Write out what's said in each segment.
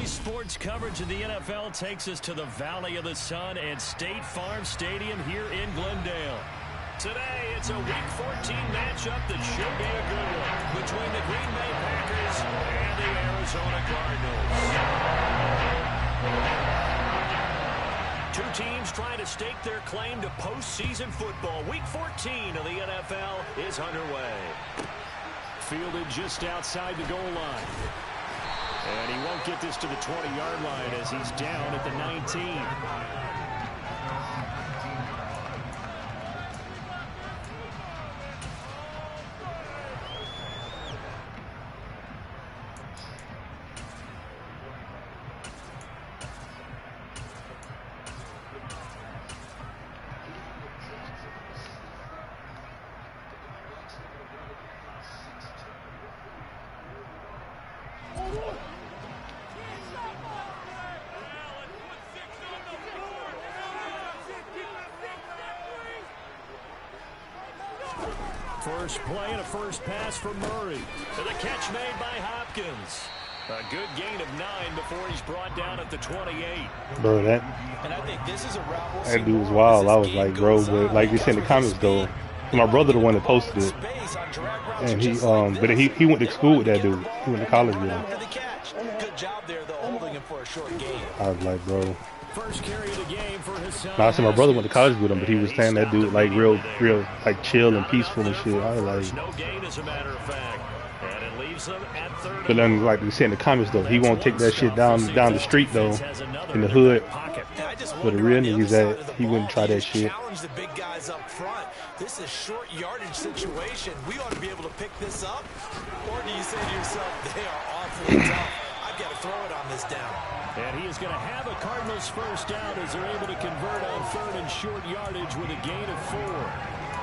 Today's sports coverage of the NFL takes us to the Valley of the Sun and State Farm Stadium here in Glendale. Today, it's a Week 14 matchup that should be a good one between the Green Bay Packers and the Arizona Cardinals. Two teams trying to stake their claim to postseason football. Week 14 of the NFL is underway. Fielded just outside the goal line. And he won't get this to the 20-yard line as he's down at the 19. First play and a first pass from Murray. To the catch made by Hopkins. A good gain of 9 before he's brought down at the 28. Bro, that dude was wild. I was like, bro, but like you said in the comments though, my brother the one that posted it. And he but he went to school with that dude. He went to college with him. Good job there though, holding him for a short game. I was like, bro. First carry of the game for his son. Now, I said my brother went to college with him, but he was saying that dude like real like chill and peaceful and shit. I was like, no gain as a matter of fact. And it leaves them at 30. But then like you said in the comments though, he won't take that shit down the street though, in the hood. Where the real niggas at, he wouldn't try that shit. Challenge the big guys up front. This is a short yardage situation. We ought to be able to pick this up. Or do you say to yourself, they are awfully tough. I've got to throw it on this down. And he is going to have a Cardinals first down as they're able to convert on third and short yardage with a gain of 4.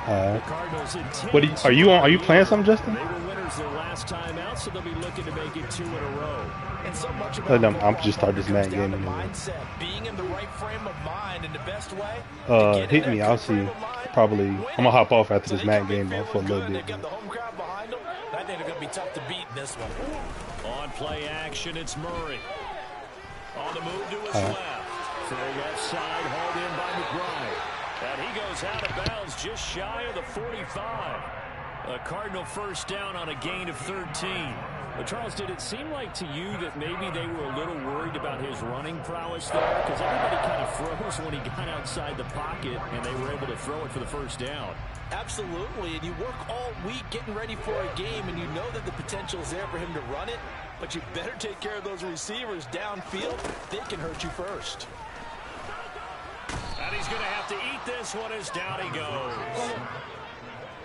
The Cardinals What are you playing something, Justin? They were winners their last time out, so they'll be looking to make it 2 in a row. And so much about I'm just starting this Madden game anyway. Mindset, being in the right frame of mind in the best way. Hit me. I'll see. Probably. I'm gonna hop off after this Madden game for a little bit. Got the home crowd behind them. I think they're gonna be tough to beat in this one. On play action, it's Murray. On the move to his left. Full left side, hauled in by McBride. And he goes out of bounds just shy of the 45. A Cardinal first down on a gain of 13. But Charles, did it seem like to you that maybe they were a little worried about his running prowess there? Because everybody kind of froze when he got outside the pocket, and they were able to throw it for the first down. Absolutely, and you work all week getting ready for a game, and you know that the potential is there for him to run it, but you better take care of those receivers downfield. They can hurt you first. And he's going to have to eat this one as down he goes.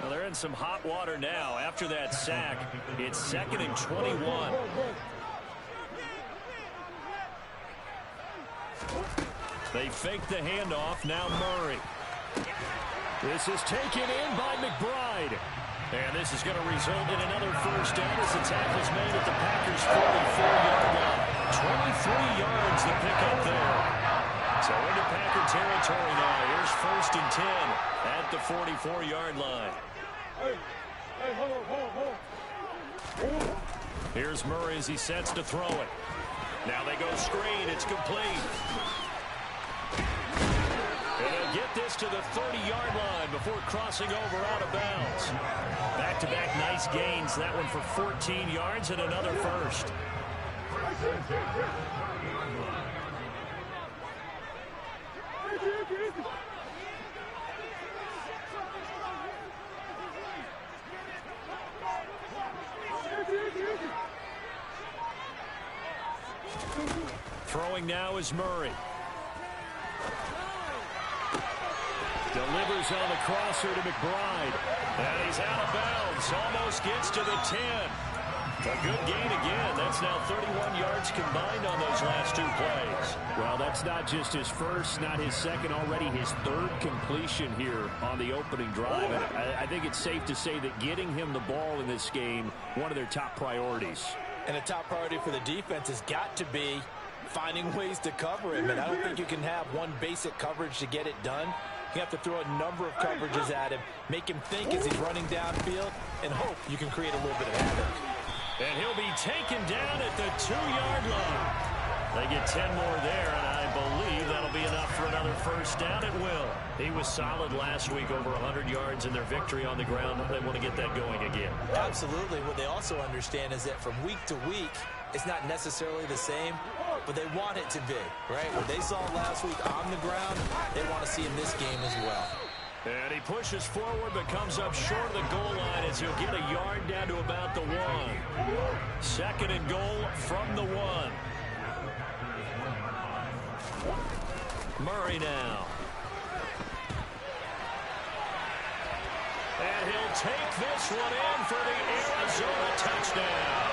Well, they're in some hot water now. After that sack, it's 2nd and 21. They fake the handoff. Now Murray. This is taken in by McBride. And this is going to result in another first down as the tackle's made at the Packers' 44-yard line. 23 yards to pick up there. So into Packer territory now. Here's 1st and 10 at the 44-yard line. Here's Murray as he sets to throw it. Now they go screen. It's complete. And he'll get this to the 30-yard line before crossing over out of bounds. Back-to-back nice gains. That one for 14 yards and another first. Throwing now is Murray. Delivers on the crosser to McBride. And he's out of bounds. Almost gets to the 10. A good gain again. That's now 31 yards combined on those last 2 plays. Well, that's not just his first, not his second, already his 3rd completion here on the opening drive. And I think it's safe to say that getting him the ball in this game, one of their top priorities. And a top priority for the defense has got to be finding ways to cover him. And I don't think you can have one basic coverage to get it done. You have to throw a number of coverages at him, make him think as he's running downfield, and hope you can create a little bit of havoc. And he'll be taken down at the 2-yard line. They get 10 more there, and I believe that'll be enough for another first down. It will. He was solid last week, over 100 yards in their victory on the ground. They want to get that going again. Absolutely. What they also understand is that from week to week, it's not necessarily the same, but they want it to be, right? What they saw last week on the ground, they want to see in this game as well. And he pushes forward but comes up short of the goal line as he'll get a yard down to about the 1. 2nd and goal from the 1. Murray now. And he'll take this one in for the Arizona touchdown.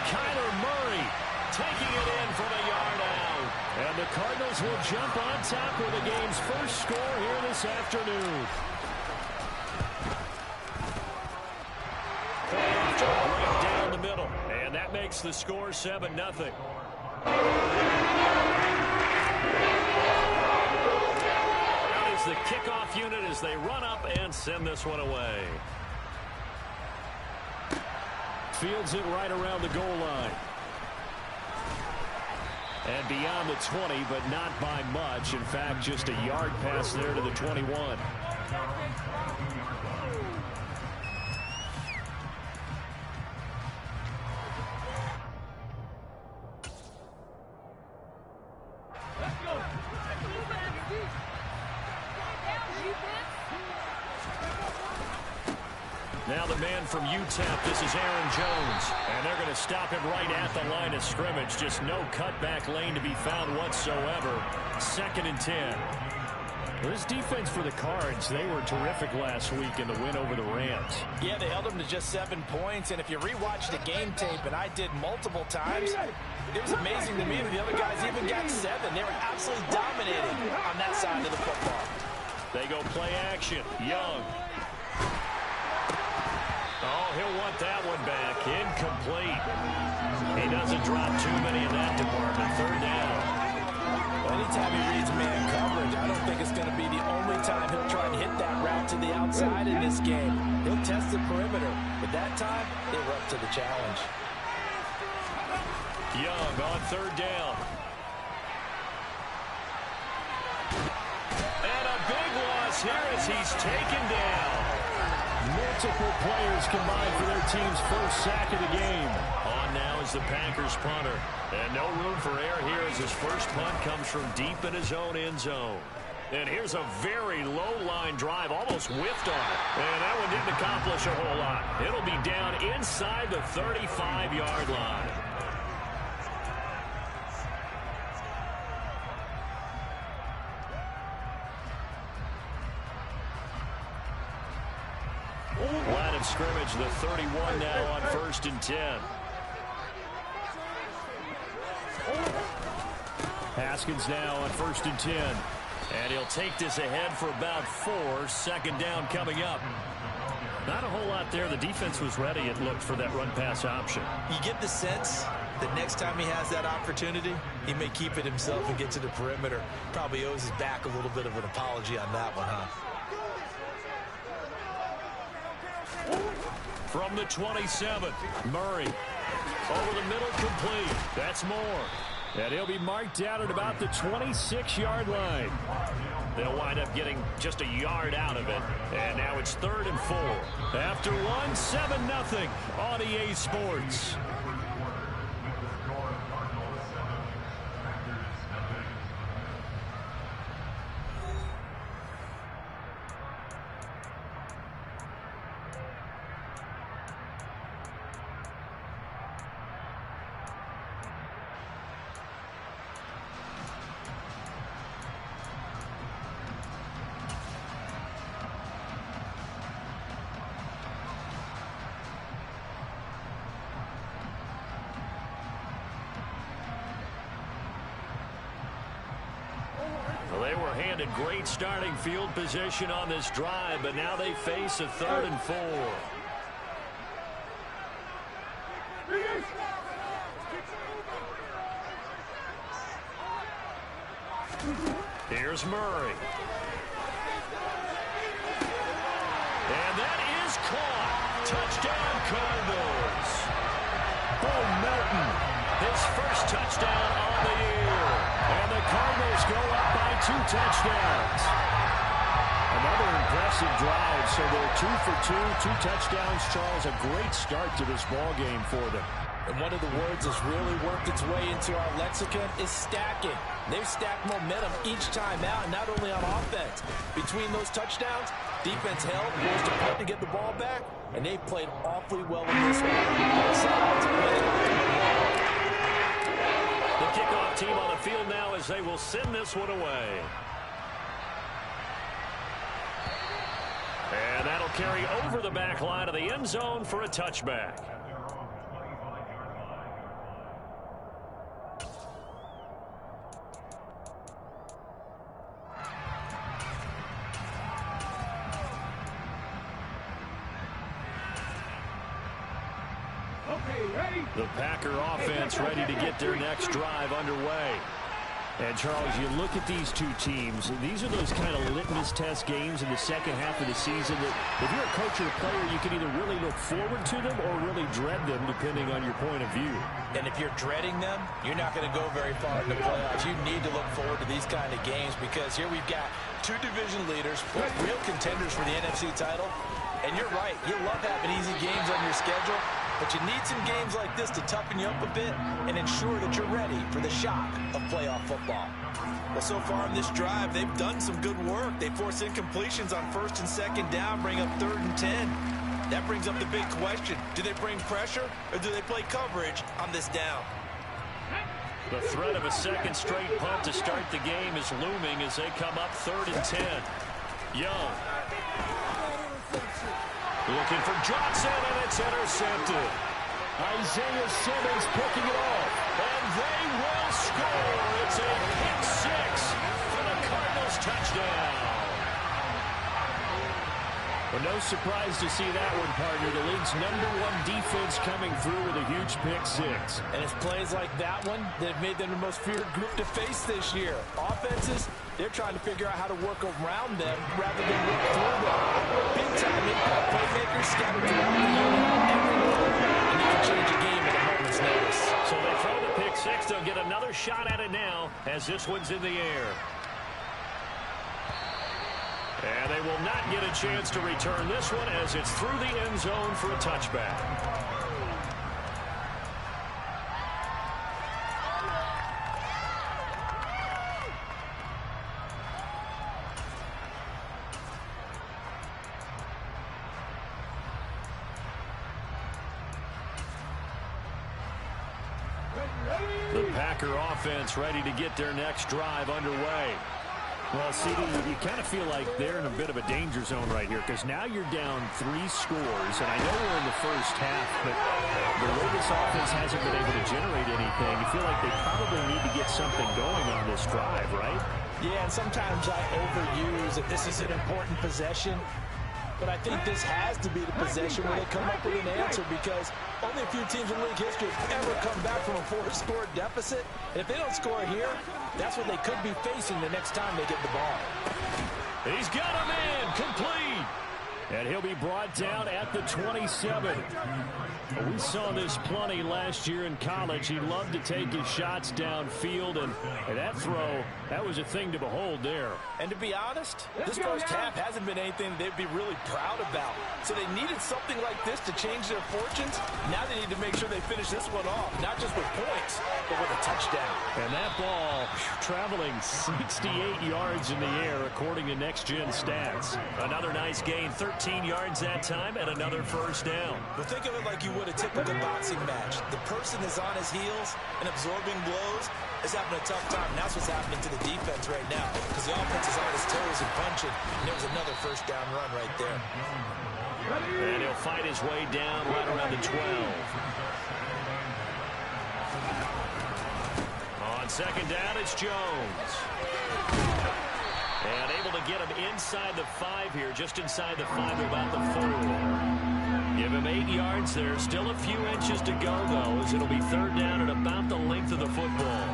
Kyler Murray taking it in from a yard out. And the Cardinals will jump on top with the game's first score here this afternoon. Right down the middle. And that makes the score 7-0. The kickoff unit as they run up and send this one away. Fields it right around the goal line. And beyond the 20, but not by much. In fact, just a yard pass there to the 21. Now the man from UTEP, this is Aaron Jones. And they're going to stop him right at the line of scrimmage. Just no cutback lane to be found whatsoever. 2nd and 10. This defense for the Cards, they were terrific last week in the win over the Rams. Yeah, they held them to just 7 points. And if you rewatch the game tape, and I did multiple times, it was amazing to me that the other guys even got 7. They were absolutely dominating on that side of the football. They go play action. Young. Oh, he'll want that one back. Incomplete. He doesn't drop too many in that department. 3rd down. Anytime he reads man coverage, I don't think it's going to be the only time he'll try and hit that route to the outside in this game. He'll test the perimeter, but that time, they were up to the challenge. Young on 3rd down. And a big loss here as he's taken down. Multiple players combined for their team's first sack of the game. On now is the Packers punter. And no room for error here as his first punt comes from deep in his own end zone. And here's a very low-line drive, almost whiffed on it. And that one didn't accomplish a whole lot. It'll be down inside the 35-yard line. Line of scrimmage, the 31 now on 1st and 10. Haskins now on 1st and 10. And he'll take this ahead for about 4. 2nd down coming up. Not a whole lot there. The defense was ready, it looked, for that run-pass option. You get the sense that next time he has that opportunity, he may keep it himself and get to the perimeter. Probably owes his back a little bit of an apology on that one, huh? From the 27, Murray. Over the middle, complete. That's Moore. And he'll be marked down at about the 26-yard line. They'll wind up getting just a yard out of it. And now it's 3rd and 4. After one, 7-0 on EA Sports. They were handed great starting field position on this drive, but now they face a 3rd and 4. Here's Murray. And that is caught. Touchdown, Cardinals. Bo Melton His first touchdown on the year. And the Cardinals go up by 2 touchdowns. Another impressive drive. So they're 2 for 2, 2 touchdowns. Charles, a great start to this ball game for them. And one of the words that's really worked its way into our lexicon is stacking. They've stacked momentum each time out, and not only on offense. Between those touchdowns, defense held, forced a punt to get the ball back, and they played awfully well in this one. Both sides played. The kickoff team on the field now as they will send this one away. And that'll carry over the back line of the end zone for a touchback. The Packer offense ready to get their next drive underway. And, Charles, you look at these two teams, these are those kind of litmus test games in the second half of the season that if you're a coach or a player, you can either really look forward to them or really dread them, depending on your point of view. And if you're dreading them, you're not going to go very far in the playoffs. You need to look forward to these kind of games because here we've got 2 division leaders, both real contenders for the NFC title. And you're right, you love having easy games on your schedule, but you need some games like this to toughen you up a bit and ensure that you're ready for the shock of playoff football. Well, so far in this drive, they've done some good work. They force incompletions on 1st and 2nd down, bring up 3rd and 10. That brings up the big question. Do they bring pressure or do they play coverage on this down? The threat of a second straight punt to start the game is looming as they come up 3rd and 10. Young. Looking for Johnson, and it's intercepted. Isaiah Simmons picking it off, and they will score. It's a pick 6 for the Cardinals touchdown. But no surprise to see that one, partner. The league's #1 defense coming through with a huge pick 6. And it's plays like that one that have made them the most feared group to face this year. Offenses, they're trying to figure out how to work around them rather than work through them. Big-time impact playmakers scattered throughout the unit everywhere. And you can change a game at a moment's notice. So they throw the pick 6. They'll get another shot at it now as this one's in the air. And they will not get a chance to return this one as it's through the end zone for a touchback. The Packer offense ready to get their next drive underway. Well, CD, you kind of feel like they're in a bit of a danger zone right here because now you're down 3 scores, and I know we're in the first half, but the way this offense hasn't been able to generate anything, you feel like they probably need to get something going on this drive, right? Yeah, and sometimes I overuse that this is an important possession, but I think this has to be the possession where they come up with an answer because only a few teams in league history have ever come back from a 4-score deficit. And if they don't score here, that's what they could be facing the next time they get the ball. He's got him in, complete. And he'll be brought down at the 27. We saw this plenty last year in college. He loved to take his shots downfield, and that throw, that was a thing to behold there. And to be honest, this first half hasn't been anything they'd be really proud about. So they needed something like this to change their fortunes. Now they need to make sure they finish this one off, not just with points, but with a touchdown. And that ball traveling 68 yards in the air, according to Next Gen Stats. Another nice gain, 13 yards that time, and another first down. But think of it like you would a typical boxing match. The person is on his heels and absorbing blows is having a tough time. And that's what's happening to the defense right now because the offense is on his toes and punching. And there was another first down run right there. And he'll fight his way down right around the 12. On second down, it's Jones. And able to get him inside the 5 here, just inside the 5, about the 4. Give him 8 yards there. Still a few inches to go, though, as it'll be third down at about the length of the football.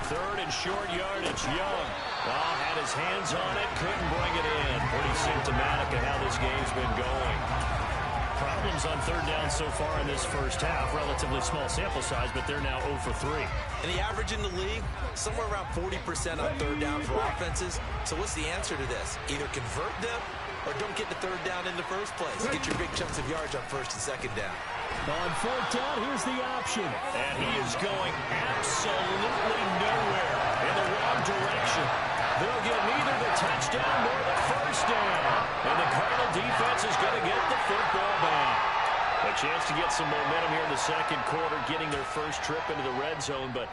3rd and short yardage. Young had his hands on it, couldn't bring it in. Pretty symptomatic of how this game's been going. Problems on 3rd down so far in this first half. Relatively small sample size, but they're now 0 for 3. And the average in the league, somewhere around 40% on 3rd down for offenses. So what's the answer to this? Either convert them or don't get the 3rd down in the first place. Get your big chunks of yards on 1st and 2nd down. On 4th down, here's the option. And he is going absolutely nowhere in the wrong direction. They'll get neither the touchdown nor the 1st down. And the Cardinal defense is going to get the football back. A chance to get some momentum here in the 2nd quarter, getting their first trip into the red zone, but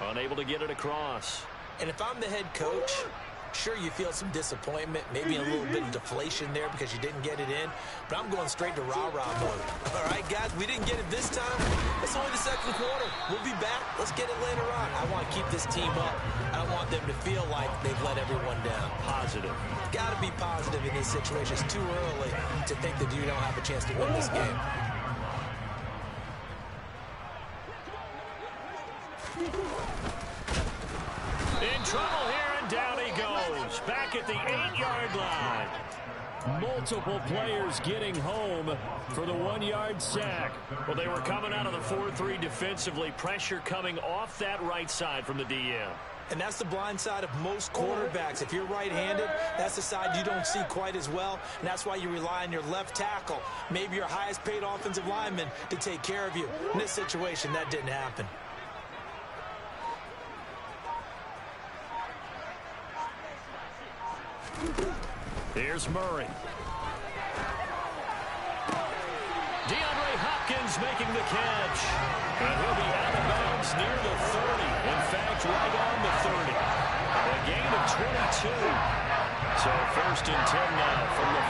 unable to get it across. And if I'm the head coach, sure, you feel some disappointment, maybe a little bit of deflation there because you didn't get it in, but I'm going straight to rah-rah mode. All right, guys, we didn't get it this time. It's only the 2nd quarter. We'll be back. Let's get it later on. I want to keep this team up. I don't want them to feel like they've let everyone down. Positive. Got to be positive in this situation. It's too early to think that you don't have a chance to win this game. In trouble here, and down he goes. Back at the 8-yard line. Multiple players getting home for the 1-yard sack. Well, they were coming out of the 4-3 defensively. Pressure coming off that right side from the DM. And that's the blind side of most quarterbacks. If you're right-handed, that's the side you don't see quite as well. And that's why you rely on your left tackle, maybe your highest-paid offensive lineman, to take care of you. In this situation, that didn't happen. Here's Murray. DeAndre Hopkins making the catch. And he'll be out of bounds near the 30. In fact, right on the 30. A gain of 22. So 1st and 10 now from the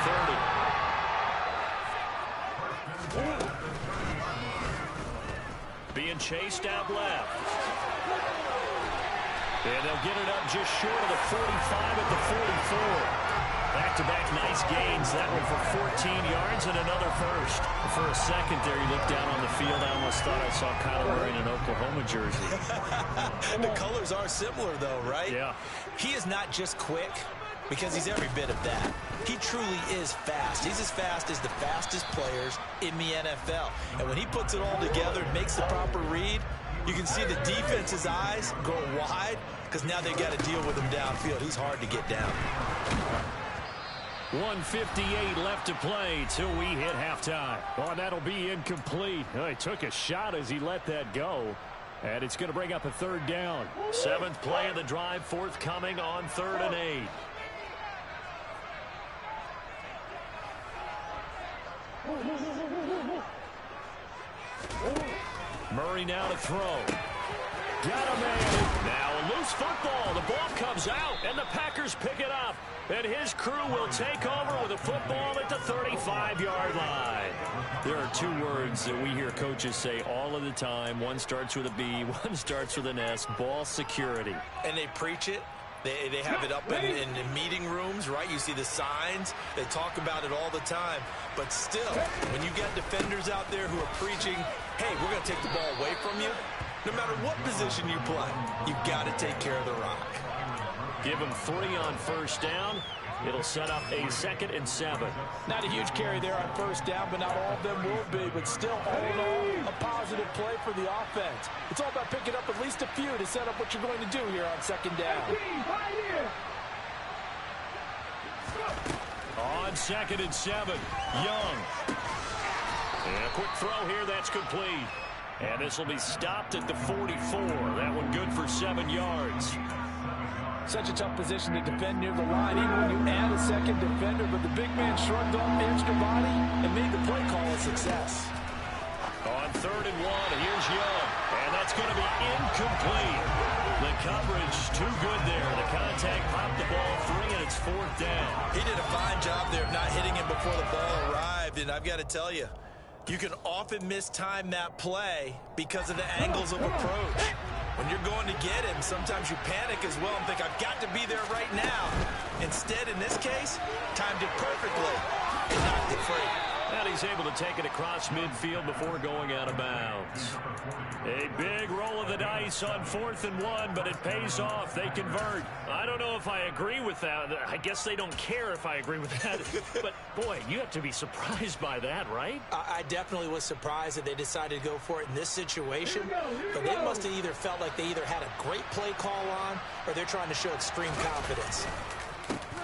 30. Being chased out left. And they'll get it up just short of the 45 at the 44. Back-to-back nice gains. That one for 14 yards and another 1st. For a second there, you looked down on the field. I almost thought I saw Kyler wearing an Oklahoma jersey. The colors are similar, though, right? Yeah. He is not just quick, because he's every bit of that. He truly is fast. He's as fast as the fastest players in the NFL. And when he puts it all together and makes the proper read, you can see the defense's eyes go wide because now they've got to deal with him downfield. He's hard to get down. 1:58 left to play till we hit halftime. Oh, and that'll be incomplete. Oh, he took a shot as he let that go. And it's going to bring up a 3rd down. 7th play of the drive, forthcoming on 3rd and 8. Murray now to throw. Got a man. Now a loose football. The ball comes out, and the Packers pick it up. And his crew will take over with a football at the 35-yard line. There are 2 words that we hear coaches say all of the time. One starts with a B, one starts with an S. Ball security. And they preach it. They have it up in meeting rooms, right? You see the signs. They talk about it all the time. But still, when you got defenders out there who are preaching, hey, we're going to take the ball away from you, no matter what position you play, you've got to take care of the rock. Give him 3 on 1st down. It'll set up a 2nd and 7. Not a huge carry there on 1st down, but not all of them will be. But still, all in all, a positive play for the offense. It's all about picking up at least a few to set up what you're going to do here on 2nd down. On 2nd and 7, Young. And a quick throw here, that's complete. And this will be stopped at the 44. That one good for 7 yards. Such a tough position to defend near the line, even when you add a 2nd defender. But the big man shrugged off the extra body and made the play call a success. On 3rd and 1, here's Young. And that's going to be incomplete. The coverage too good there. The contact popped the ball free, and it's 4th down. He did a fine job there of not hitting him before the ball arrived. And I've got to tell you, you can often mistime that play because of the angles of approach. When you're going to get him, sometimes you panic as well and think, I've got to be there right now. Instead, in this case, timed it perfectly and knocked it free. And he's able to take it across midfield before going out of bounds. A big roll of the dice on 4th and 1, but it pays off. They convert. I don't know if I agree with that. I guess they don't care if I agree with that. But, boy, you have to be surprised by that, right? I definitely was surprised that they decided to go for it in this situation. But they must have either felt like they either had a great play call on or they're trying to show extreme confidence.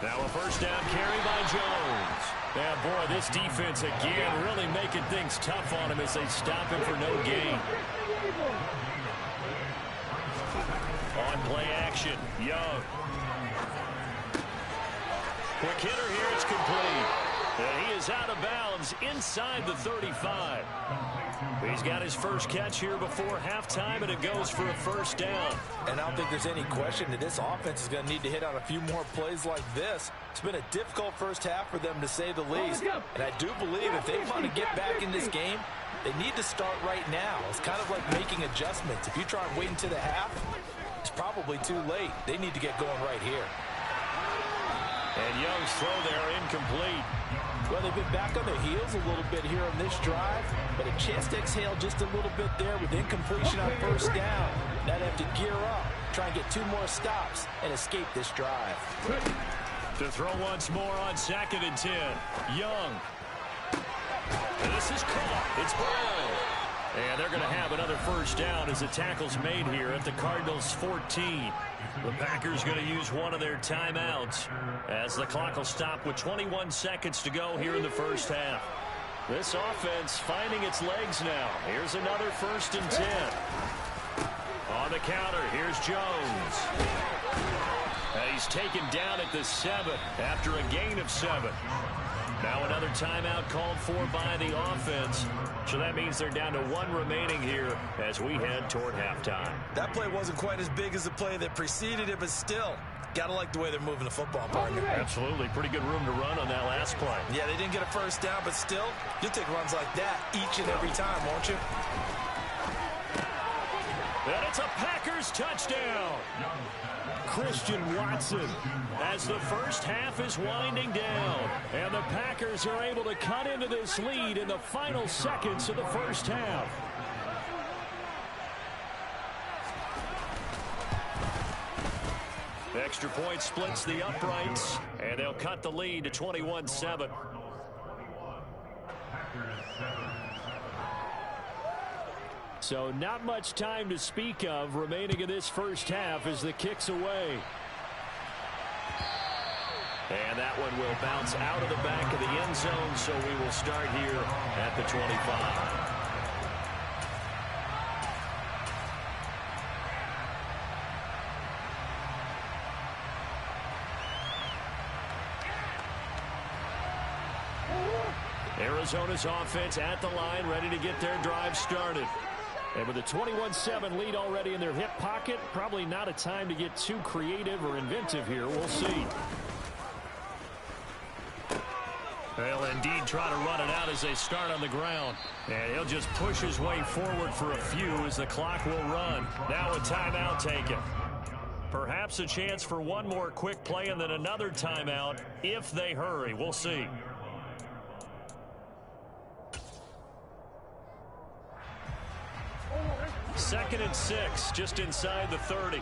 Now a first down carry by Jones. Yeah, boy, this defense again really making things tough on him as they stop him for no gain. On play action, Young. Quick hitter here, it's complete. And he is out of bounds inside the 35. He's got his first catch here before halftime, and it goes for a first down. And I don't think there's any question that this offense is going to need to hit on a few more plays like this. It's been a difficult first half for them, to say the least. And I do believe if they want to get back in this game, they need to start right now. It's kind of like making adjustments. If you try and wait until the half, it's probably too late. They need to get going right here. And Young's throw there incomplete. Well, they've been back on their heels a little bit here on this drive, but a chance to exhale just a little bit there with incompletion on first down. Now they have to gear up, try and get 2 more stops, and escape this drive. To throw once more on 2nd and 10. Young. And this is caught. It's Brown. And they're going to have another first down as the tackle's made here at the Cardinals' 14. The Packers going to use one of their timeouts as the clock will stop with 21 seconds to go here in the first half. This offense finding its legs now. Here's another 1st and 10. On the counter, here's Jones. And he's taken down at the 7 after a gain of 7. Now another timeout called for by the offense. So that means they're down to 1 remaining here as we head toward halftime. That play wasn't quite as big as the play that preceded it, but still, gotta like the way they're moving the football, partner. Absolutely. Pretty good room to run on that last play. Yeah, they didn't get a first down, but still, you'll take runs like that each and every time, won't you? And it's a Packers touchdown. Christian Watson as the first half is winding down. And the Packers are able to cut into this lead in the final seconds of the first half. Extra point splits the uprights, and they'll cut the lead to 21-7. So not much time to speak of remaining in this first half as the kick's away. And that one will bounce out of the back of the end zone, so we will start here at the 25. Arizona's offense at the line, ready to get their drive started. And with a 21-7 lead already in their hip pocket, probably not a time to get too creative or inventive here. We'll see. They'll indeed try to run it out as they start on the ground. And he'll just push his way forward for a few as the clock will run. Now a timeout taken. Perhaps a chance for one more quick play and then another timeout if they hurry. We'll see. Second and 6, just inside the 30.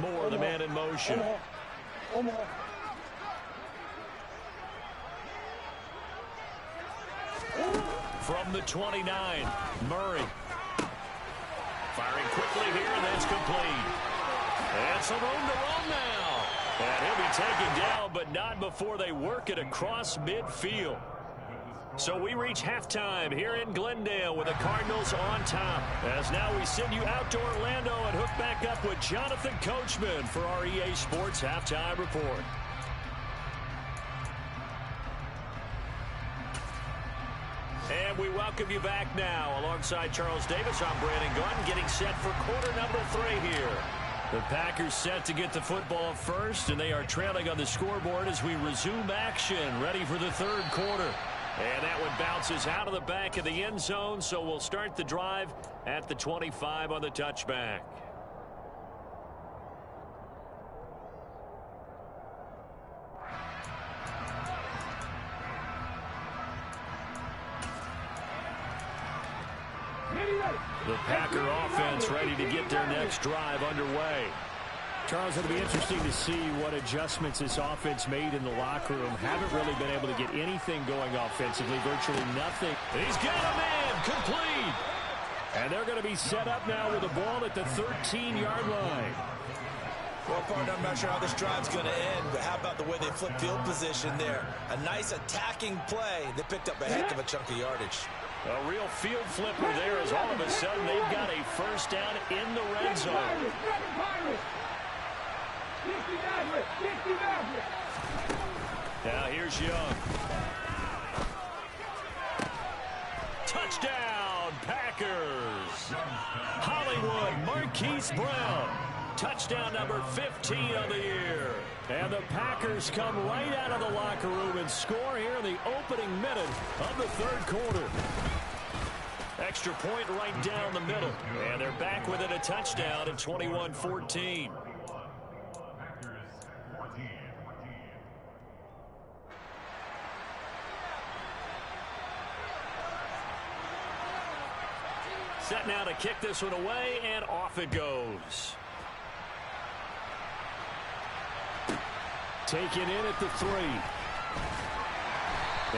Moore, the man in motion. From the 29, Murray. Firing quickly here, and that's complete. And some room to run now. And he'll be taken down, but not before they work it across midfield. So we reach halftime here in Glendale with the Cardinals on top. As now we send you out to Orlando and hook back up with Jonathan Coachman for our EA Sports Halftime Report. And we welcome you back now. Alongside Charles Davis, I'm Brandon Gunn, getting set for quarter number 3 here. The Packers set to get the football first, and they are trailing on the scoreboard as we resume action, ready for the third quarter. And that one bounces out of the back of the end zone, so we'll start the drive at the 25 on the touchback. The Packer offense ready to get their next drive underway. Charles, it'll be interesting to see what adjustments this offense made in the locker room. Haven't really been able to get anything going offensively, virtually nothing. He's got a man, complete. And they're going to be set up now with the ball at the 13-yard line. Well, partner, I'm not sure how this drive's going to end, but how about the way they flip field position there? A nice attacking play. They picked up a heck of a chunk of yardage. A real field flipper there as all of a sudden they've got a first down in the red zone. Now here's Young. Touchdown, Packers. Hollywood Marquise Brown. Touchdown number 15 of the year. And the Packers come right out of the locker room and score here in the opening minute of the third quarter. Extra point right down the middle. And they're back within a touchdown at 21-14. Set now to kick this one away, and off it goes. Taken in at the 3.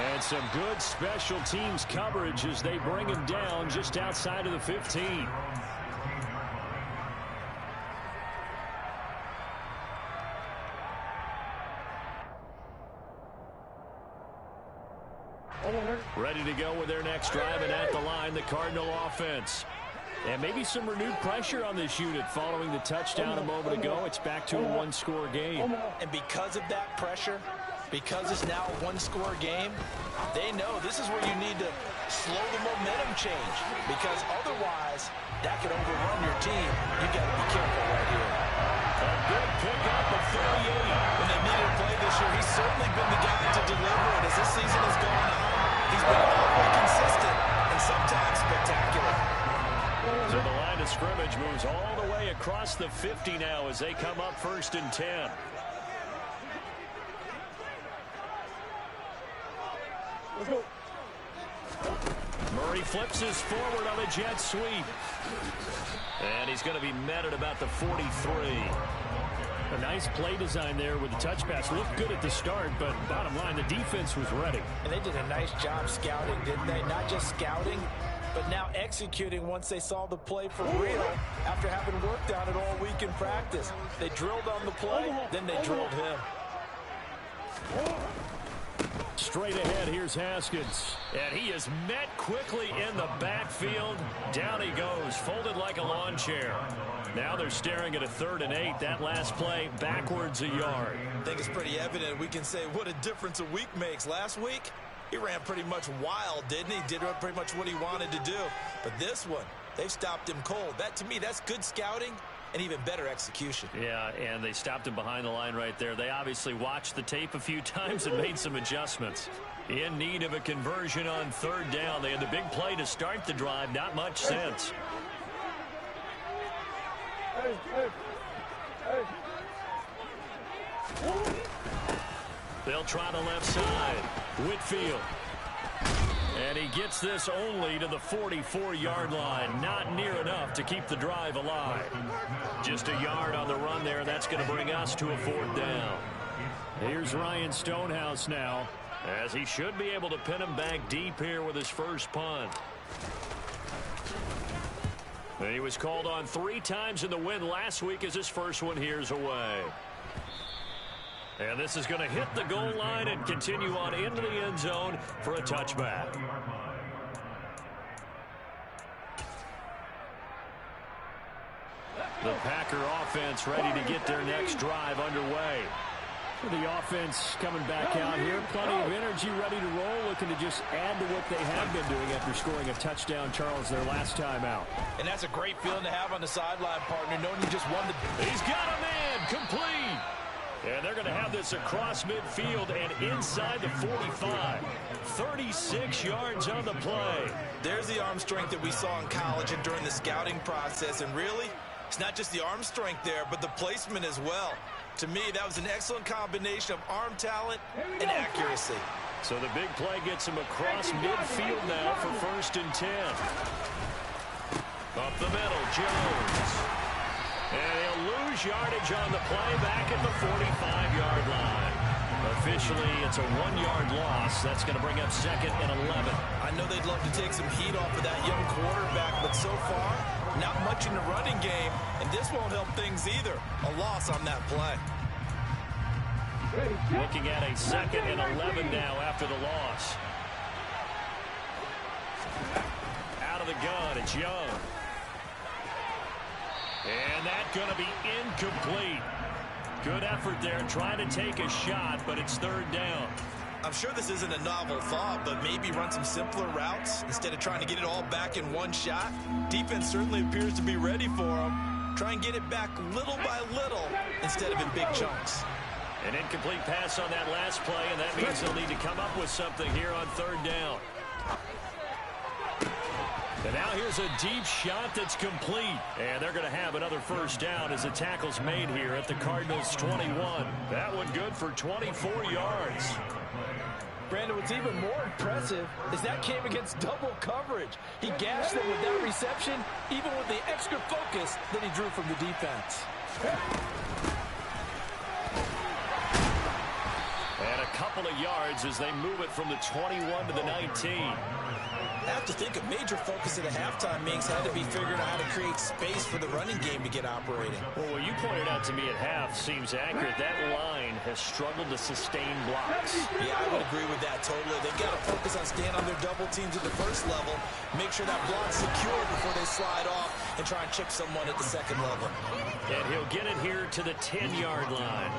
And some good special teams coverage as they bring him down just outside of the 15. Ready to go with their next drive, and at the line, the Cardinal offense. And maybe some renewed pressure on this unit following the touchdown a moment ago. It's back to a one-score game. And because of that pressure, because it's now a one-score game, they know this is where you need to slow the momentum change, because otherwise that could overrun your team. You got to be careful right here. A good pickup of 38. When they needed to play this year, he's certainly been the guy to deliver. And as this season has gone on, he's been awfully consistent and sometimes spectacular. So the line of scrimmage moves all the way across the 50 now as they come up 1st and 10. Let's go. Murray flips his forward on a jet sweep. And he's going to be met at about the 43. A nice play design there with the touch pass. Looked good at the start, but bottom line, the defense was ready. And they did a nice job scouting, didn't they? Not just scouting, but now executing once they saw the play for real after having worked on it all week in practice. They drilled on the play, then they drilled him. Straight ahead, here's Haskins. And he is met quickly in the backfield. Down he goes, folded like a lawn chair. Now they're staring at a 3rd and 8. That last play, backwards a yard. I think it's pretty evident. We can say what a difference a week makes. Last week, he ran pretty much wild, didn't he? Did pretty much what he wanted to do. But this one, they've stopped him cold. That, to me, that's good scouting and even better execution. Yeah, and they stopped him behind the line right there. They obviously watched the tape a few times and made some adjustments. In need of a conversion on 3rd down. They had the big play to start the drive. Not much sense. They'll try the left side. Whitfield. And he gets this only to the 44-yard line. Not near enough to keep the drive alive. Just a yard on the run there. That's going to bring us to a 4th down. Here's Ryan Stonehouse now, as he should be able to pin him back deep here with his first punt. He was called on 3 times in the win last week as his first one here's away. And this is going to hit the goal line and continue on into the end zone for a touchback. The Packer offense ready to get their next drive underway. The offense coming back out here. Plenty of energy, ready to roll, looking to just add to what they have been doing after scoring a touchdown, Charles, their last time out. And that's a great feeling to have on the sideline, partner, knowing you just won the... He's got a man, complete! And they're going to have this across midfield and inside the 45. 36 yards on the play. There's the arm strength that we saw in college and during the scouting process. And really, it's not just the arm strength there, but the placement as well. To me, that was an excellent combination of arm talent and accuracy. So the big play gets him across midfield now for 1st and 10. Up the middle, Jones. And he'll lose yardage on the play back at the 45-yard line. Officially, it's a 1-yard loss. That's going to bring up 2nd and 11. I know they'd love to take some heat off of that young quarterback, but so far, not much in the running game, and this won't help things either. A loss on that play. Looking at a 2nd and 11 now after the loss. Out of the gun, it's Young. And that's going to be incomplete. Good effort there, trying to take a shot, but it's 3rd down. I'm sure this isn't a novel thought, but maybe run some simpler routes instead of trying to get it all back in one shot. Defense certainly appears to be ready for them. Try and get it back little by little instead of in big chunks. An incomplete pass on that last play, and that means they'll need to come up with something here on 3rd down. And now here's a deep shot that's complete. And they're going to have another 1st down as the tackle's made here at the Cardinals' 21. That one good for 24 yards. Brandon, what's even more impressive is that came against double coverage. He gashed them with that reception, even with the extra focus that he drew from the defense. And a couple of yards as they move it from the 21 to the 19. I have to think a major focus of the halftime meetings had to be figuring out how to create space for the running game to get operating. Well, what you pointed out to me at half seems accurate. That line has struggled to sustain blocks. Yeah, I would agree with that totally. They've got to focus on staying on their double teams at the 1st level, make sure that block's secure before they slide off, and try and chip someone at the 2nd level. And he'll get it here to the 10-yard line.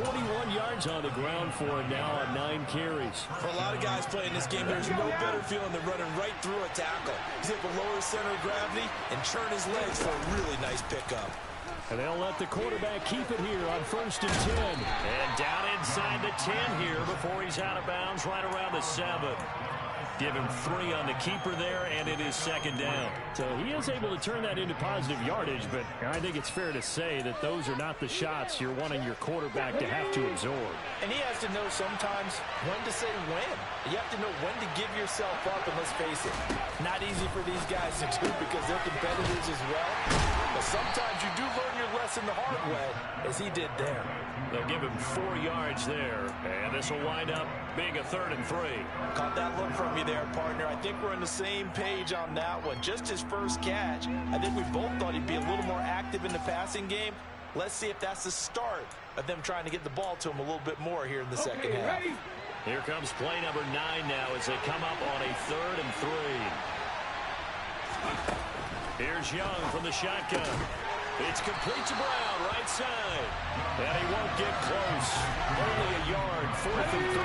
41 yards on the ground for him now on 9 carries. For a lot of guys playing this game, there's no better feeling than running right through a tackle. He's able to lower his center of gravity and churn his legs for a really nice pickup. And they'll let the quarterback keep it here on 1st and 10. And down inside the 10 here before he's out of bounds right around the 7. Give him 3 on the keeper there, and it is 2nd down. So he is able to turn that into positive yardage, but I think it's fair to say that those are not the shots you're wanting your quarterback to have to absorb. And he has to know sometimes when to say when. You have to know when to give yourself up, and let's face it, not easy for these guys to do because they're competitors as well. But sometimes you do learn your lesson the hard way, as he did there. They'll give him 4 yards there, and this will wind up being a 3rd and 3. Caught that look from you there, partner. I think we're on the same page on that one. Just his first catch. I think we both thought he'd be a little more active in the passing game. Let's see if that's the start of them trying to get the ball to him a little bit more here in the 2nd half. Here comes play number 9 now as they come up on a 3rd and 3. Here's Young from the shotgun. It's complete to Brown, right side. And he won't get close. Only a yard, 4th and 3.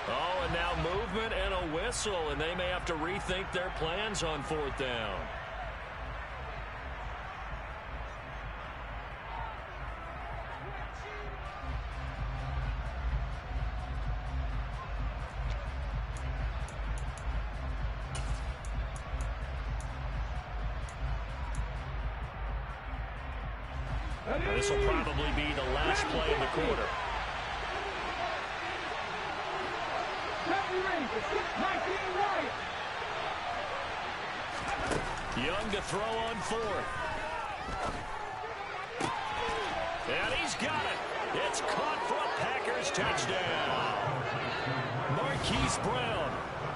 Oh, and now movement and a whistle, and they may have to rethink their plans on 4th down. This will probably be the last play of the quarter. Young to throw on 4th. And he's got it. It's caught for a Packers touchdown. Marquise Brown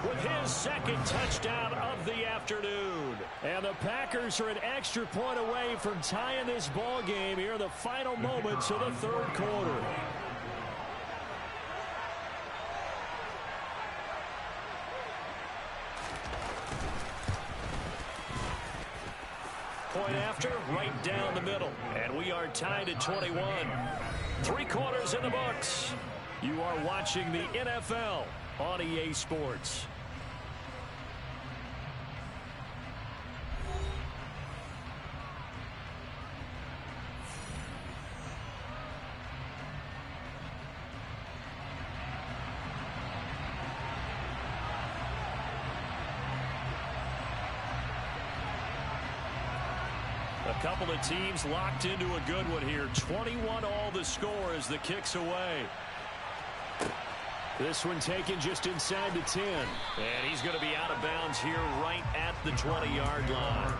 with his 2nd touchdown of the afternoon. And the Packers are an extra point away from tying this ball game here in the final moments of the 3rd quarter. Point after, right down the middle. And we are tied at 21. 3 quarters in the books. You are watching the NFL on EA Sports. Couple of teams locked into a good one here. 21 all the score as the kick's away. This one taken just inside the 10. And he's going to be out of bounds here right at the 20-yard line.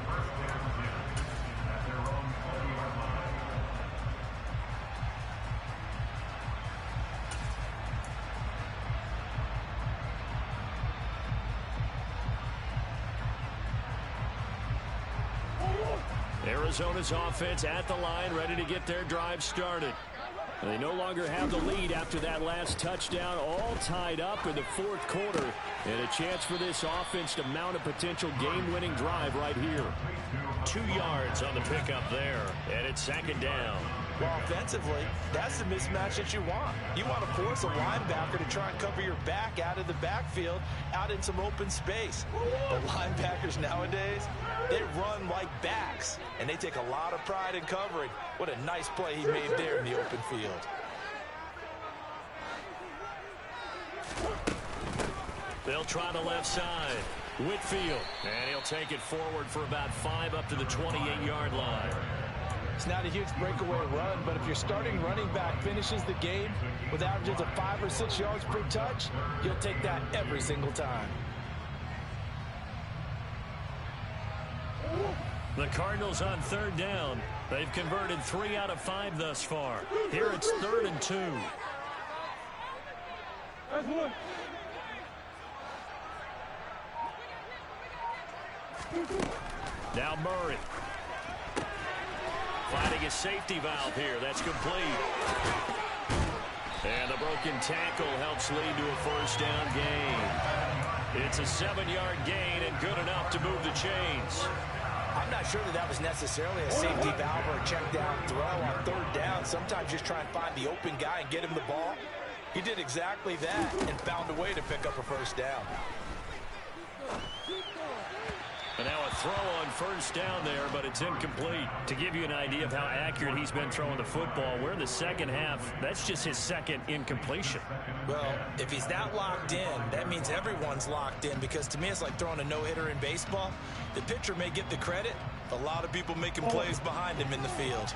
Arizona's offense at the line, ready to get their drive started. They no longer have the lead after that last touchdown, all tied up in the fourth quarter, and a chance for this offense to mount a potential game-winning drive right here. 2 yards on the pickup there, and it's second down. Well, offensively, that's the mismatch that you want. You want to force a linebacker to try and cover your back out of the backfield, out in some open space. But linebackers nowadays, they run like backs, and they take a lot of pride in covering. What a nice play he made there in the open field. They'll try the left side. Whitfield, and he'll take it forward for about 5 up to the 28-yard line. It's not a huge breakaway run, but if your starting running back finishes the game with averages of 5 or 6 yards per touch, you'll take that every single time. The Cardinals on third down. They've converted 3 out of 5 thus far. Here it's 3rd and 2. Now Murray. Finding a safety valve here. That's complete. And the broken tackle helps lead to a first down gain. It's a 7-yard gain and good enough to move the chains. I'm not sure that was necessarily a safety valve or a check down throw on third down. Sometimes just try and find the open guy and get him the ball. He did exactly that and found a way to pick up a first down. And now a throw on first down there, but it's incomplete. To give you an idea of how accurate he's been throwing the football, we're in the second half. That's just his second incompletion. Well, if he's not locked in, that means everyone's locked in, because to me it's like throwing a no-hitter in baseball. The pitcher may get the credit, a lot of people making plays behind him in the field.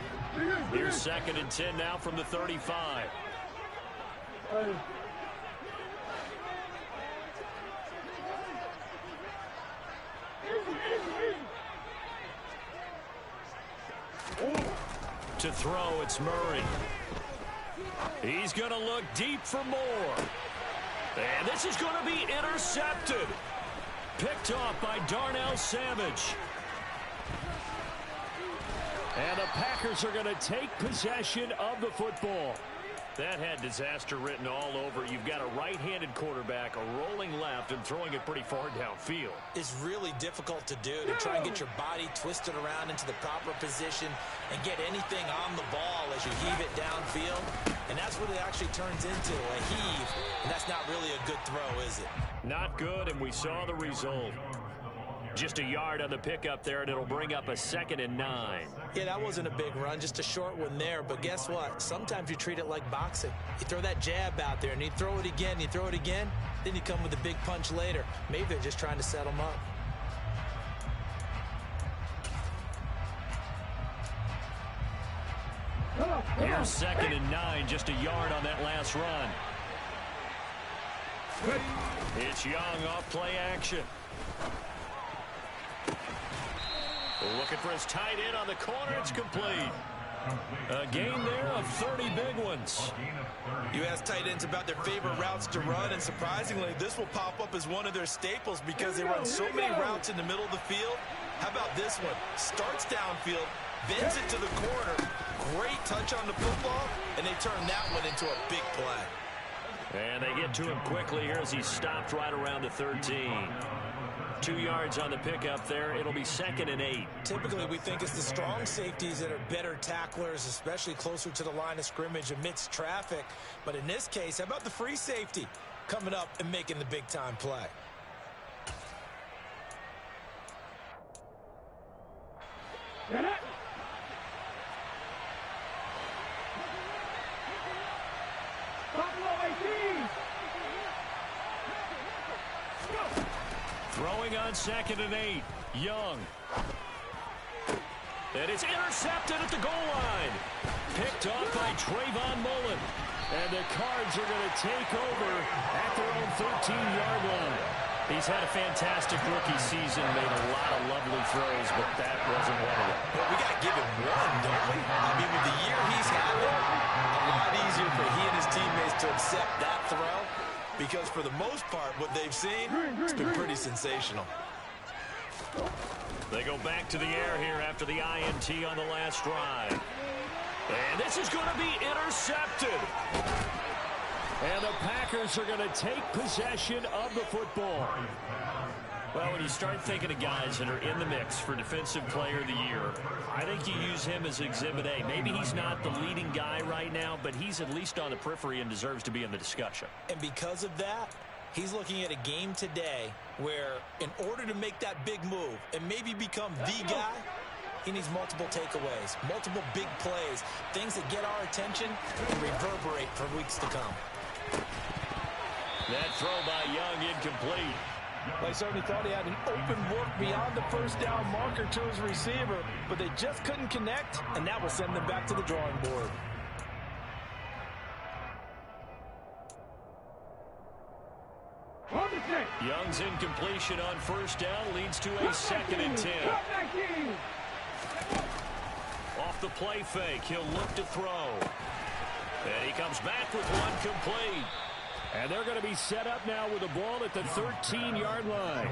Here's 2nd and 10 now from the 35. To throw, it's Murray. He's going to look deep for more. And this is going to be intercepted. Picked off by Darnell Savage. And the Packers are going to take possession of the football. That had disaster written all over. You've got a right-handed quarterback, a rolling left, and throwing it pretty far downfield. It's really difficult to do, to try and get your body twisted around into the proper position and get anything on the ball as you heave it downfield. And that's what it actually turns into, a heave. And that's not really a good throw, is it? Not good, and we saw the result. Just a yard on the pickup there, and it'll bring up a 2nd and 9. Yeah, that wasn't a big run, just a short one there. But guess what? Sometimes you treat it like boxing. You throw that jab out there, and you throw it again, you throw it again, then you come with a big punch later. Maybe they're just trying to set them up. Here's 2nd and 9, just a yard on that last run. It's Young off play action. Looking for his tight end on the corner. It's complete. A gain there of 30 big ones. You ask tight ends about their favorite routes to run, and surprisingly, this will pop up as one of their staples because they run so many routes in the middle of the field. How about this one? Starts downfield, bends it to the corner. Great touch on the football, and they turn that one into a big play. And they get to him quickly here as he stopped right around the 13. 2 yards on the pickup there. It'll be 2nd and 8. Typically, we think it's the strong safeties that are better tacklers, especially closer to the line of scrimmage amidst traffic. But in this case, how about the free safety coming up and making the big-time play? Throwing on 2nd and 8. Young. And it's intercepted at the goal line. Picked off by Trayvon Mullen. And the Cards are going to take over at their own 13-yard line. He's had a fantastic rookie season, made a lot of lovely throws, but that wasn't one of them. Well, we got to give him one, don't we? I mean, with the year he's having, a lot easier for he and his teammates to accept that throw, because for the most part, what they've seen, it's been pretty sensational. They go back to the air here after the INT on the last drive. And this is going to be intercepted. And the Packers are going to take possession of the football. Well, when you start thinking of guys that are in the mix for Defensive Player of the Year, I think you use him as Exhibit A. Maybe he's not the leading guy right now, but he's at least on the periphery and deserves to be in the discussion. And because of that, he's looking at a game today where in order to make that big move and maybe become the guy, he needs multiple takeaways, multiple big plays, things that get our attention and reverberate for weeks to come. That throw by Young incomplete. They certainly thought he had an open look beyond the first down marker to his receiver, but they just couldn't connect, and that will send them back to the drawing board. Young's incompletion on first down leads to a 2nd and 10. Off the play fake, he'll look to throw. And he comes back with one complete. And they're going to be set up now with the ball at the 13-yard line.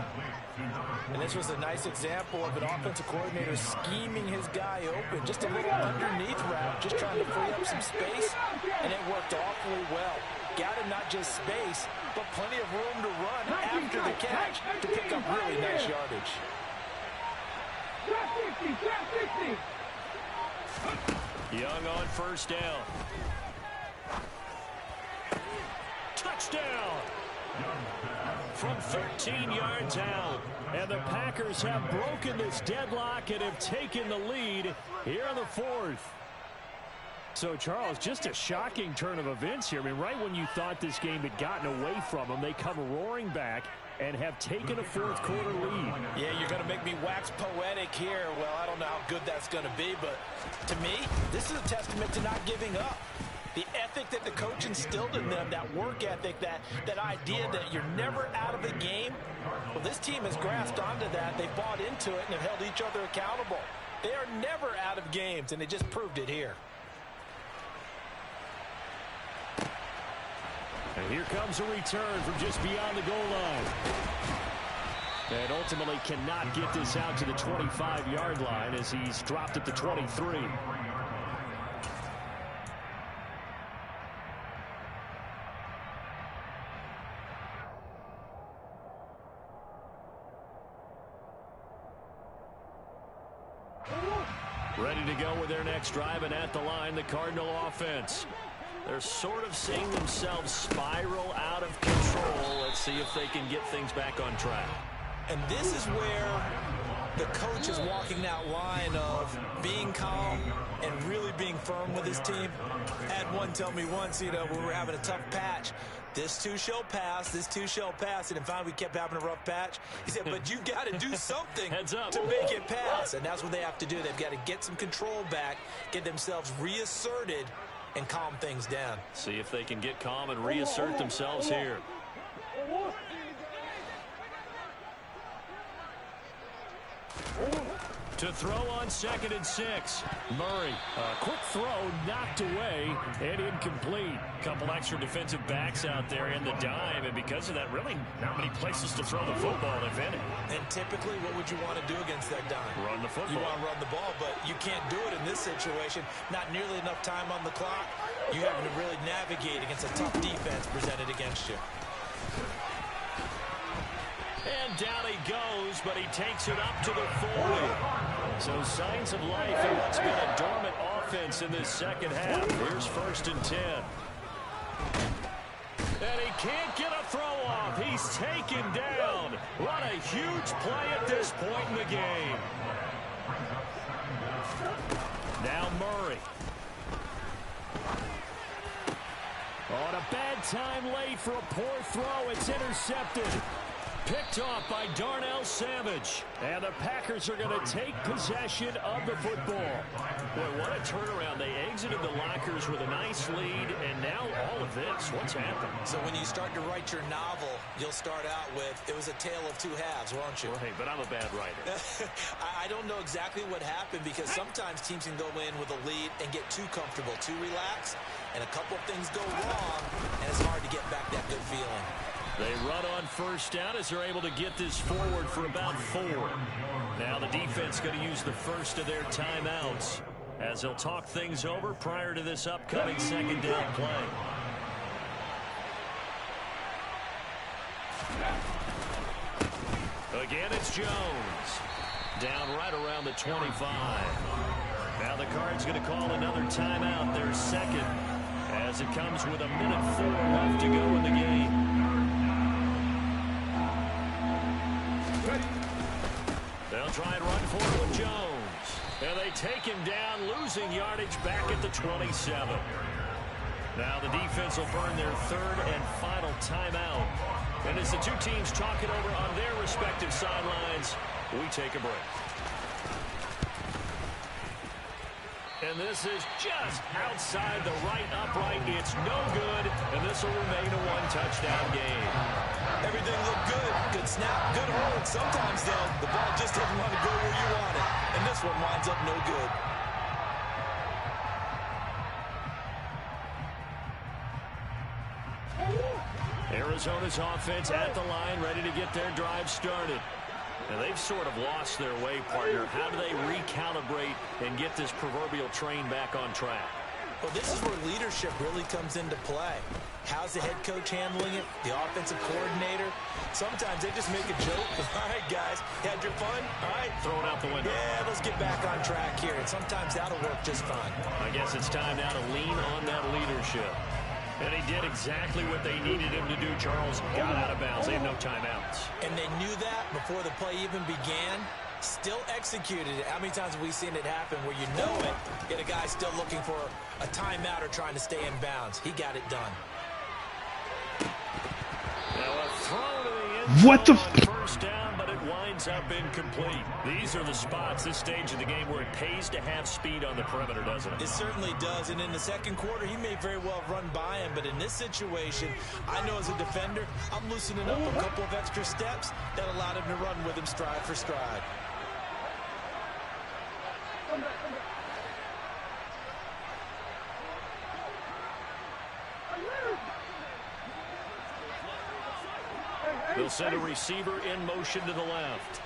And this was a nice example of an offensive coordinator scheming his guy open. Just a little underneath route, just trying to free up some space. And it worked awfully well. Got him not just space, but plenty of room to run after the catch to pick up really nice yardage. Young on first down. Touchdown! From 13 yards out. And the Packers have broken this deadlock and have taken the lead here in the 4th. So, Charles, just a shocking turn of events here. I mean, right when you thought this game had gotten away from them, they come roaring back and have taken a 4th quarter lead. Yeah, you're going to make me wax poetic here. Well, I don't know how good that's going to be, but to me, this is a testament to not giving up. The ethic that the coach instilled in them, that work ethic, that idea that you're never out of the game. Well, this team has grasped onto that. They've bought into it and have held each other accountable. They are never out of games, and they just proved it here. And here comes a return from just beyond the goal line. And ultimately cannot get this out to the 25-yard line as he's dropped at the 23. Ready to go with their next drive, and at the line, the Cardinal offense. They're sort of seeing themselves spiral out of control. Let's see if they can get things back on track. And this is where the coach is walking that line of being calm and really being firm with his team. I had one tell me once, when we were having a tough patch, this too shall pass, this too shall pass. And finally, we kept having a rough patch. He said, but you got to do something to make it pass. And that's what they have to do. They've got to get some control back, get themselves reasserted, and calm things down. See if they can get calm and reassert themselves here. To throw on 2nd and 6. Murray, a quick throw, knocked away, and incomplete. Couple extra defensive backs out there in the dime, and because of that, really not many places to throw the football, if any. And typically, what would you want to do against that dime? Run the football. You want to run the ball, but you can't do it in this situation. Not nearly enough time on the clock. You're having to really navigate against a tough defense presented against you. And down he goes, but he takes it up to the 40. So signs of life in what's been a dormant offense in this second half. Here's 1st and 10. And he can't get a throw off. He's taken down. What a huge play at this point in the game. Now Murray. On a bad time late for a poor throw. It's intercepted. Picked off by Darnell Savage. And the Packers are going to take possession of the football. Boy, what a turnaround. They exited the lockers with a nice lead, and now all of this. What's happened? So when you start to write your novel, you'll start out with, it was a tale of two halves, won't you? Right, but I'm a bad writer. I don't know exactly what happened, because sometimes teams can go in with a lead and get too comfortable, too relaxed, and a couple of things go wrong, and it's hard to get back that good feeling. They run on first down as they're able to get this forward for about 4. Now the defense going to use the first of their timeouts as they'll talk things over prior to this upcoming second down play. Again, it's Jones. Down right around the 25. Now the Cards going to call another timeout, their second, as it comes with 1:04 left to go in the game. They'll try and run for it with Jones. And they take him down, losing yardage back at the 27. Now the defense will burn their third and final timeout. And as the two teams talk it over on their respective sidelines, we take a break. And this is just outside the right upright. It's no good, and this will remain a one-touchdown game. Everything looked good. Good snap, good hold. Sometimes, though, the ball just doesn't want to go where you want it. And this one winds up no good. Arizona's offense at the line, ready to get their drive started. And they've sort of lost their way, partner. How do they recalibrate and get this proverbial train back on track? Well, this is where leadership really comes into play. How's the head coach handling it? The offensive coordinator? Sometimes they just make a joke. All right, guys, you had your fun? All right. Throw it out the window. Yeah, let's get back on track here. And sometimes that'll work just fine. I guess it's time now to lean on that leadership. And he did exactly what they needed him to do, Charles. Got out of bounds. They had no timeouts. And they knew that before the play even began. Still executed it. How many times have we seen it happen where you know it, yet a guy still looking for a timeout or trying to stay in bounds? He got it done. Now a throw to the end zone What the on first down, but it winds up incomplete. These are the spots, this stage of the game, where it pays to have speed on the perimeter, doesn't it? It certainly does, and in the second quarter, he may very well run by him, but in this situation, I know as a defender, I'm loosening up a couple of extra steps that allowed him to run with him stride for stride. They'll send a receiver in motion to the left.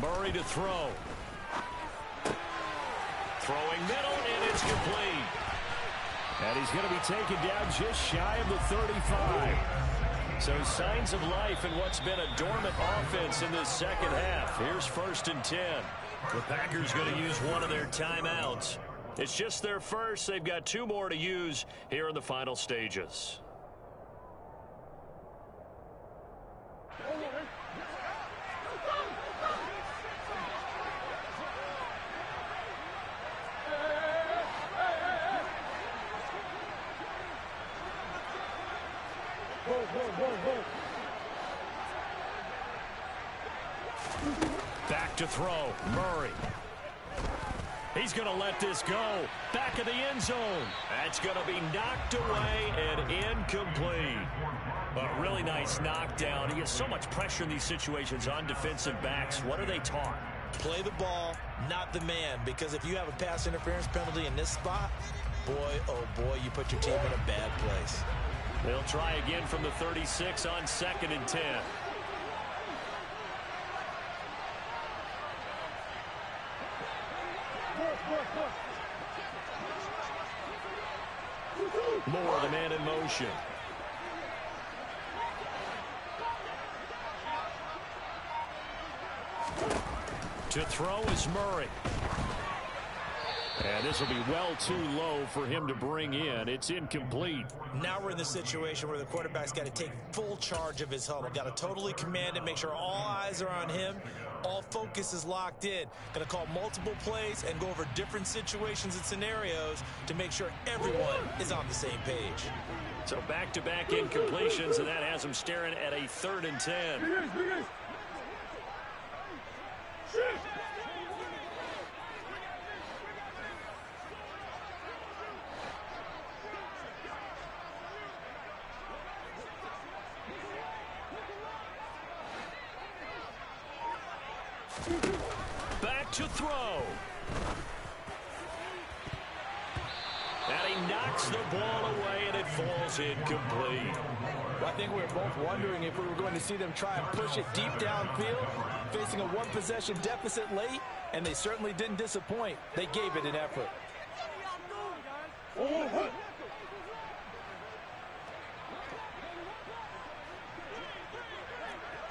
Murray to throw. Throwing middle, and it's complete. And he's going to be taken down just shy of the 35. So signs of life in what's been a dormant offense in this second half. Here's 1st and 10. The Packers going to use one of their timeouts. It's just their first. They've got 2 more to use here in the final stages. Back to throw. Murray. He's going to let this go. Back of the end zone. That's going to be knocked away and incomplete. A really nice knockdown. He has so much pressure in these situations on defensive backs. What are they taught? Play the ball, not the man, because if you have a pass interference penalty in this spot, boy, oh boy, you put your team in a bad place. They'll try again from the 36 on 2nd and 10. Moore, the man in motion. To throw is Murray. And this will be well too low for him to bring in. It's incomplete. Now we're in the situation where the quarterback's got to take full charge of his huddle. Got to totally command it, make sure all eyes are on him. All focus is locked in. Going to call multiple plays and go over different situations and scenarios to make sure everyone is on the same page. So back-to-back incompletions, and that has them staring at a 3rd and 10. Back to throw. And he knocks the ball away, and it falls incomplete. Well, I think we were both wondering if we were going to see them try and push it deep downfield, facing a one-possession deficit late, and they certainly didn't disappoint. They gave it an effort.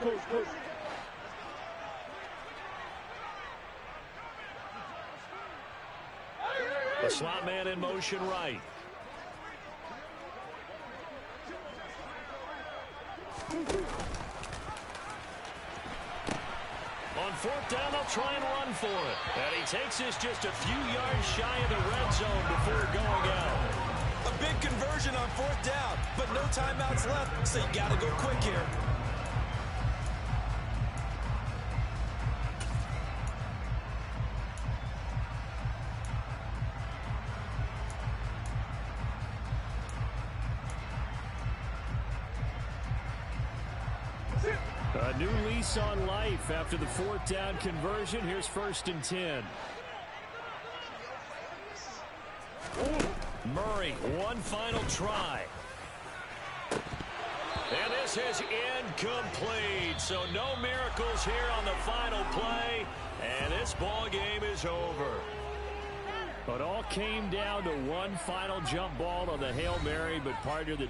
Coach. The slot man in motion right. On 4th down, they'll try and run for it. And he takes this just a few yards shy of the red zone before going out. A big conversion on 4th down, but no timeouts left, so you got to go quick here. A new lease on life after the 4th down conversion. Here's 1st and 10. Murray, one final try. And this is incomplete. So no miracles here on the final play. And this ball game is over. It all came down to one final jump ball on the Hail Mary, but partner, the